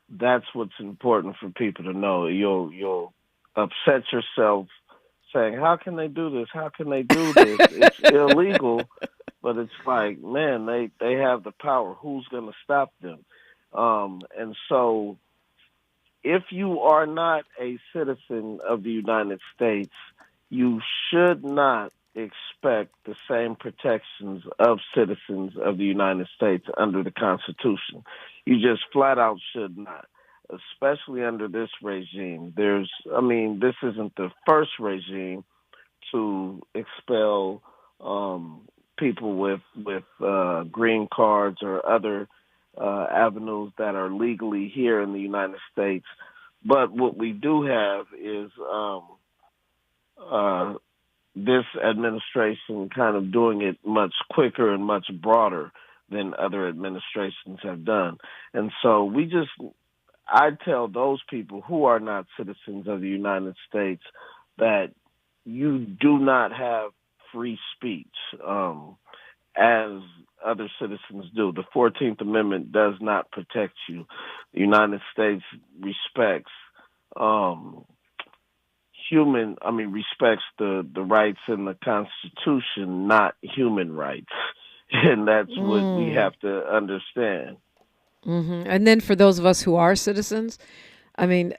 that's what's important for people to know. You'll upset yourself saying, how can they do this? How can they do this? It's illegal, but it's like, man, they have the power. Who's going to stop them? And so if you are not a citizen of the United States, you should not expect the same protections of citizens of the United States under the Constitution. You just flat out should not, especially under this regime. This isn't the first regime to expel people with green cards or other avenues that are legally here in the United States. But what we do have is this administration kind of doing it much quicker and much broader than other administrations have done. And so I tell those people who are not citizens of the United States that you do not have free speech as other citizens do. The 14th Amendment does not protect you. The United States respects respects the rights in the Constitution, not human rights. And that's what we have to understand. Mm-hmm. And then for those of us who are citizens, I mean,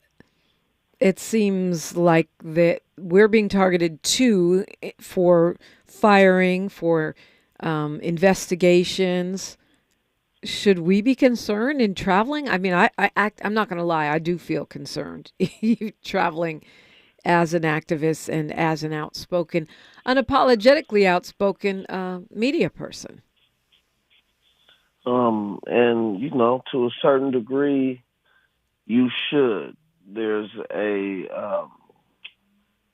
it seems like that we're being targeted too for firing, for investigations. Should we be concerned in traveling? I mean, I'm not going to lie. I do feel concerned traveling as an activist and as an unapologetically outspoken media person. And, to a certain degree, you should. There's a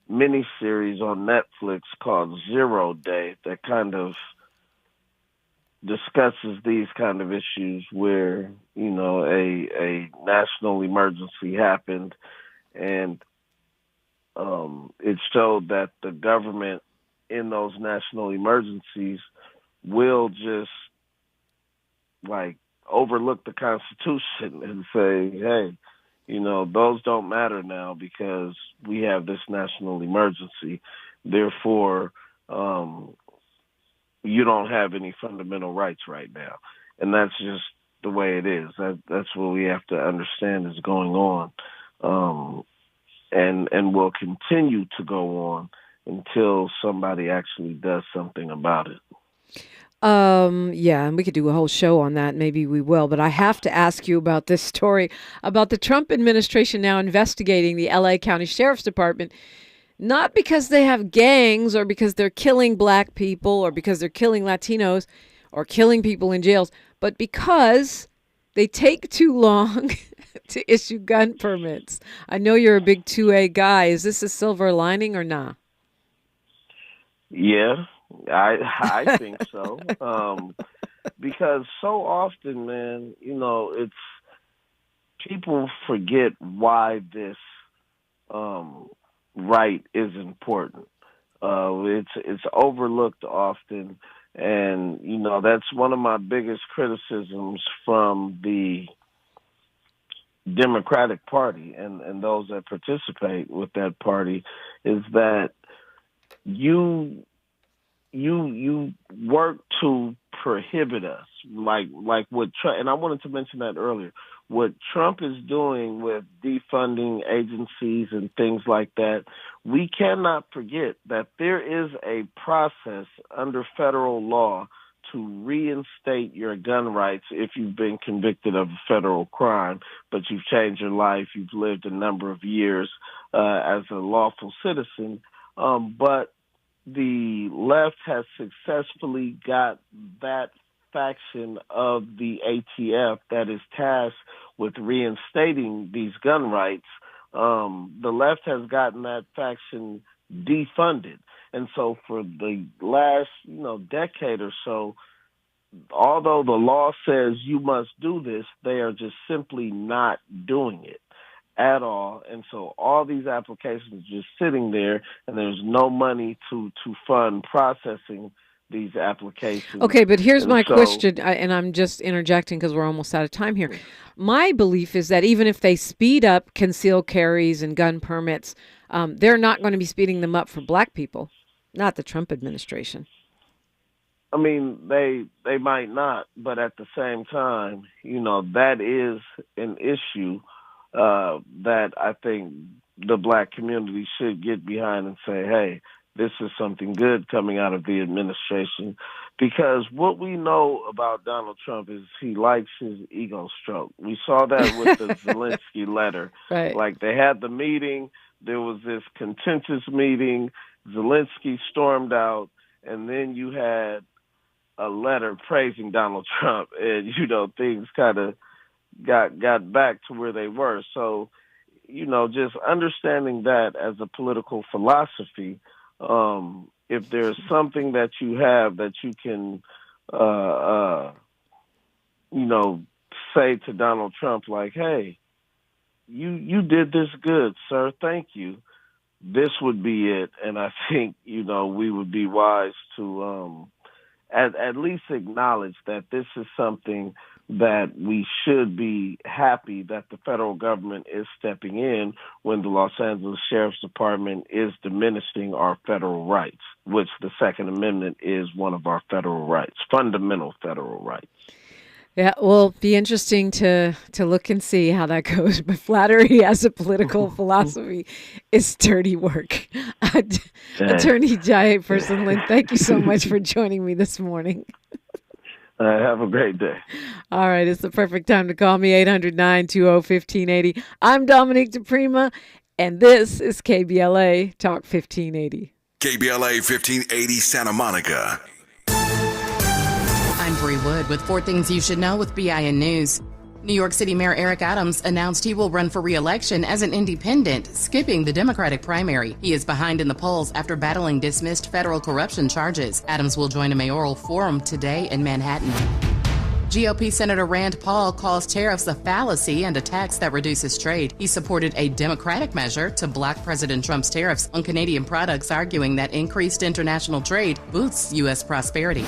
miniseries on Netflix called 0 Day that kind of discusses these kind of issues where, a national emergency happened, and it showed that the government in those national emergencies will just overlook the Constitution and say, hey, those don't matter now because we have this national emergency. Therefore, you don't have any fundamental rights right now. And that's just the way it is. That's what we have to understand is going on. And will continue to go on until somebody actually does something about it. Yeah, and we could do a whole show on that. Maybe we will. But I have to ask you about this story about the Trump administration now investigating the LA County Sheriff's Department, not because they have gangs or because they're killing black people or because they're killing Latinos or killing people in jails, but because they take too long to issue gun permits. I know you're a big 2A guy. Is this a silver lining or not? Yeah, I think so. Because so often, man, it's people forget why this right is important. It's overlooked often, and that's one of my biggest criticisms from the Democratic Party and those that participate with that party is that you work to prohibit us, like what Trump, and I wanted to mention that earlier. What Trump is doing with defunding agencies and things like that, we cannot forget that there is a process under federal law to reinstate your gun rights if you've been convicted of a federal crime, but you've changed your life, you've lived a number of years as a lawful citizen. But the left has successfully got that faction of the ATF that is tasked with reinstating these gun rights. The left has gotten that faction defunded. And so for the last, decade or so, although the law says you must do this, they are just simply not doing it at all. And so all these applications are just sitting there, and there's no money to fund processing these applications. Okay, but here's my question, and I'm just interjecting because we're almost out of time here. My belief is that even if they speed up concealed carries and gun permits, they're not going to be speeding them up for black people, not the Trump administration. I mean, they might not, but at the same time, that is an issue that I think the black community should get behind and say, hey, this is something good coming out of the administration, because what we know about Donald Trump is he likes his ego stroke. We saw that with the Zelensky letter. Right. Like they had the meeting, there was this contentious meeting, Zelensky stormed out, and then you had a letter praising Donald Trump, and, things kind of got back to where they were. So, just understanding that as a political philosophy, if there's something that you have that you can, say to Donald Trump, like, hey, you did this good, sir. Thank you. This would be it. And I think, we would be wise to at least acknowledge that this is something that we should be happy that the federal government is stepping in when the Los Angeles Sheriff's Department is diminishing our federal rights, which the Second Amendment is one of our federal rights, fundamental federal rights. Yeah, well, be interesting to look and see how that goes. But flattery as a political philosophy is dirty work. Attorney Jaaye Person-Lynn, thank you so much for joining me this morning. Have a great day. All right, it's the perfect time to call me, 800-920-1580. I'm Dominique DiPrima, and this is KBLA Talk 1580. KBLA 1580 Santa Monica. I'm Bree Wood with 4 Things You Should Know with BIN News. New York City Mayor Eric Adams announced he will run for re-election as an independent, skipping the Democratic primary. He is behind in the polls after battling dismissed federal corruption charges. Adams will join a mayoral forum today in Manhattan. GOP Senator Rand Paul calls tariffs a fallacy and a tax that reduces trade. He supported a Democratic measure to block President Trump's tariffs on Canadian products, arguing that increased international trade boosts U.S. prosperity.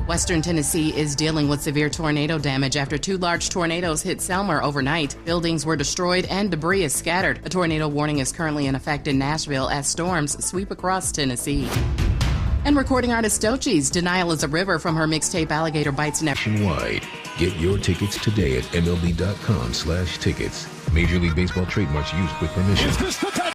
Western Tennessee is dealing with severe tornado damage after 2 large tornadoes hit Selmer overnight. Buildings were destroyed and debris is scattered. A tornado warning is currently in effect in Nashville as storms sweep across Tennessee. And recording artist Doechie's Denial is a River from her mixtape Alligator Bites Nationwide. Get your tickets today at MLB.com/tickets. Major League Baseball trademarks used with permission.